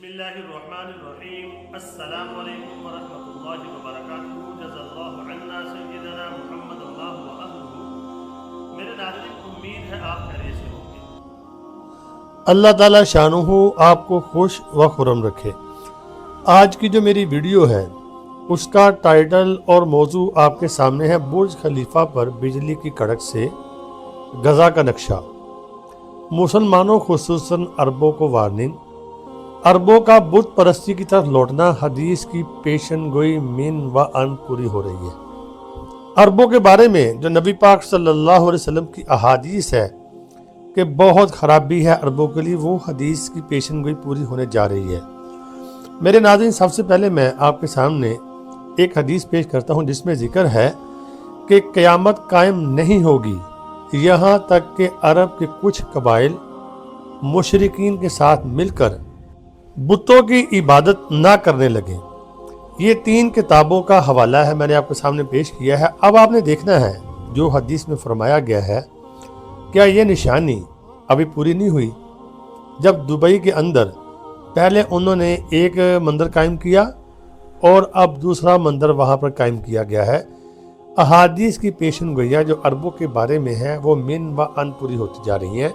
بسم اللہ الرحمن الرحیم السلام علیکم ورحمۃ اللہ وبرکاتہ جزا اللہ عنا سیدنا محمد اللہ وآلہ۔ میرے ناظرین، امید ہے آپ خیریت سے ہوں گے۔ اللہ تعالیٰ شانہ آپ کو خوش و خرم رکھے۔ آج کی جو میری ویڈیو ہے اس کا ٹائٹل اور موضوع آپ کے سامنے ہے، برج خلیفہ پر بجلی کی کڑک سے غزہ کا نقشہ، مسلمانوں خصوصاً عربوں کو وارننگ، عربوں کا بت پرستی کی طرف لوٹنا، حدیث کی پیشن گوئی من و ان پوری ہو رہی ہے۔ عربوں کے بارے میں جو نبی پاک صلی اللہ علیہ وسلم کی احادیث ہے کہ بہت خرابی ہے عربوں کے لیے، وہ حدیث کی پیشن گوئی پوری ہونے جا رہی ہے۔ میرے ناظرین، سب سے پہلے میں آپ کے سامنے ایک حدیث پیش کرتا ہوں جس میں ذکر ہے کہ قیامت قائم نہیں ہوگی یہاں تک کہ عرب کے کچھ قبائل مشرکین کے ساتھ مل کر بتوں کی عبادت نہ کرنے لگیں۔ یہ 3 کتابوں کا حوالہ ہے، میں نے آپ کے سامنے پیش کیا ہے۔ اب آپ نے دیکھنا ہے جو حدیث میں فرمایا گیا ہے، کیا یہ نشانی ابھی پوری نہیں ہوئی؟ جب دبئی کے اندر پہلے انہوں نے ایک مندر قائم کیا اور اب دوسرا مندر وہاں پر قائم کیا گیا ہے۔ احادیث کی پیشن گوئیاں جو عربوں کے بارے میں ہیں وہ من و ان پوری ہوتی جا رہی ہیں۔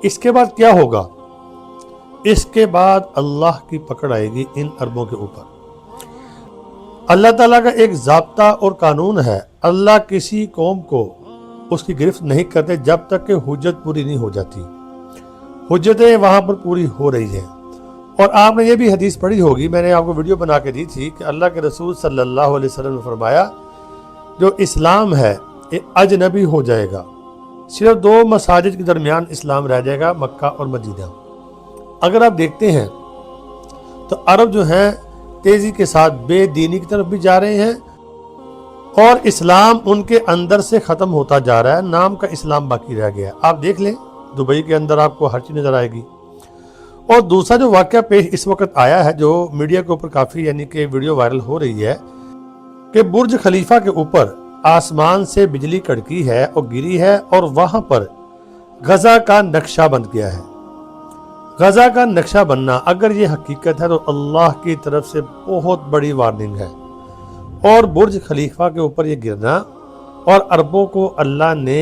اس کے بعد کیا ہوگا؟ اس کے بعد اللہ کی پکڑ آئے گی ان عربوں کے اوپر۔ اللہ تعالیٰ کا ایک ضابطہ اور قانون ہے، اللہ کسی قوم کو اس کی گرفت نہیں کرتے جب تک کہ حجت پوری نہیں ہو جاتی۔ حجتیں وہاں پر پوری ہو رہی ہیں، اور آپ نے یہ بھی حدیث پڑھی ہوگی، میں نے آپ کو ویڈیو بنا کے دی تھی کہ اللہ کے رسول صلی اللہ علیہ وسلم نے فرمایا جو اسلام ہے یہ اجنبی ہو جائے گا، صرف 2 مساجد کے درمیان اسلام رہ جائے گا، مکہ اور مدینہ۔ اگر آپ دیکھتے ہیں تو عرب جو ہیں تیزی کے ساتھ بے دینی کی طرف بھی جا رہے ہیں، اور اسلام ان کے اندر سے ختم ہوتا جا رہا ہے، نام کا اسلام باقی رہ گیا ہے۔ آپ دیکھ لیں دبئی کے اندر آپ کو ہر چیز نظر آئے گی۔ اور دوسرا جو واقعہ پیش اس وقت آیا ہے جو میڈیا کے اوپر کافی یعنی کہ ویڈیو وائرل ہو رہی ہے کہ برج خلیفہ کے اوپر آسمان سے بجلی کڑکی ہے اور گری ہے، اور وہاں پر غزہ کا نقشہ بن گیا ہے۔ غزہ کا نقشہ بننا اگر یہ حقیقت ہے تو اللہ کی طرف سے بہت بڑی وارننگ ہے، اور برج خلیفہ کے اوپر یہ گرنا، اور عربوں کو اللہ نے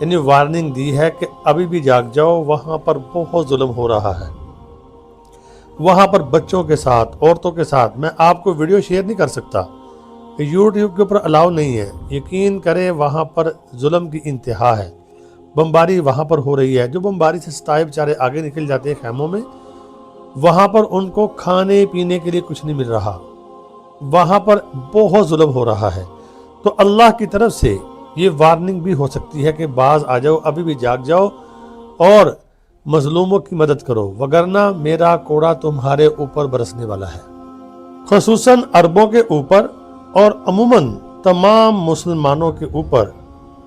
یعنی وارننگ دی ہے کہ ابھی بھی جاگ جاؤ، وہاں پر بہت ظلم ہو رہا ہے، وہاں پر بچوں کے ساتھ، عورتوں کے ساتھ۔ میں آپ کو ویڈیو شیئر نہیں کر سکتا، یوٹیوب کے اوپر الاؤ نہیں ہے، یقین کریں وہاں پر ظلم کی انتہا ہے۔ بمباری وہاں پر ہو رہی ہے، جو بمباری سے ستائے بیچارے آگے نکل جاتے ہیں خیموں میں، وہاں پر ان کو کھانے پینے کے لیے کچھ نہیں مل رہا، وہاں پر بہت ظلم ہو رہا ہے۔ تو اللہ کی طرف سے یہ وارننگ بھی ہو سکتی ہے کہ باز آ جاؤ، ابھی بھی جاگ جاؤ اور مظلوموں کی مدد کرو، وگرنہ میرا کوڑا تمہارے اوپر برسنے والا ہے۔ خصوصاً عربوں کے اوپر اور عموماً تمام مسلمانوں کے اوپر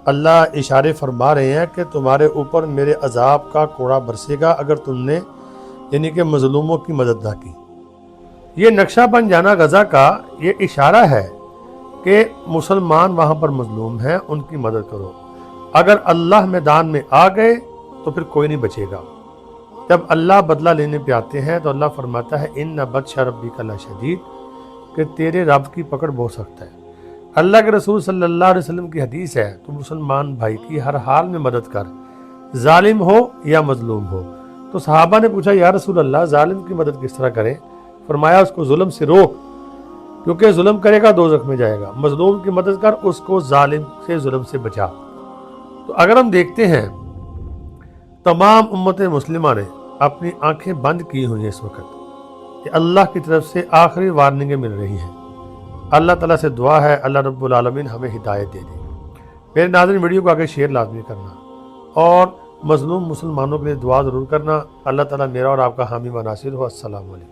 اللہ اشارے فرما رہے ہیں کہ تمہارے اوپر میرے عذاب کا کوڑا برسے گا اگر تم نے یعنی کہ مظلوموں کی مدد نہ کی۔ یہ نقشہ بن جانا غزہ کا یہ اشارہ ہے کہ مسلمان وہاں پر مظلوم ہیں، ان کی مدد کرو۔ اگر اللہ میدان میں آ گئے تو پھر کوئی نہیں بچے گا۔ جب اللہ بدلہ لینے پہ آتے ہیں تو اللہ فرماتا ہے ان بطش ربک لشدید، کہ تیرے رب کی پکڑ بہت سخت ہے۔ اللہ کے رسول صلی اللہ علیہ وسلم کی حدیث ہے تو مسلمان بھائی کی ہر حال میں مدد کر، ظالم ہو یا مظلوم ہو۔ تو صحابہ نے پوچھا یا رسول اللہ ظالم کی مدد کس طرح کریں؟ فرمایا اس کو ظلم سے روک، کیونکہ ظلم کرے گا دوزخ میں جائے گا۔ مظلوم کی مدد کر، اس کو ظالم سے ظلم سے بچا۔ تو اگر ہم دیکھتے ہیں تمام امت مسلمہ نے اپنی آنکھیں بند کی ہوئی ہیں اس وقت، کہ اللہ کی طرف سے آخری وارننگیں مل رہی ہیں۔ اللہ تعالیٰ سے دعا ہے اللہ رب العالمین ہمیں ہدایت دے دے۔ میرے ناظرین، ویڈیو کو آگے شیئر لازمی کرنا، اور مظلوم مسلمانوں کے لیے دعا ضرور کرنا۔ اللہ تعالیٰ میرا اور آپ کا حامی و ناصر ہو۔ السلام علیکم۔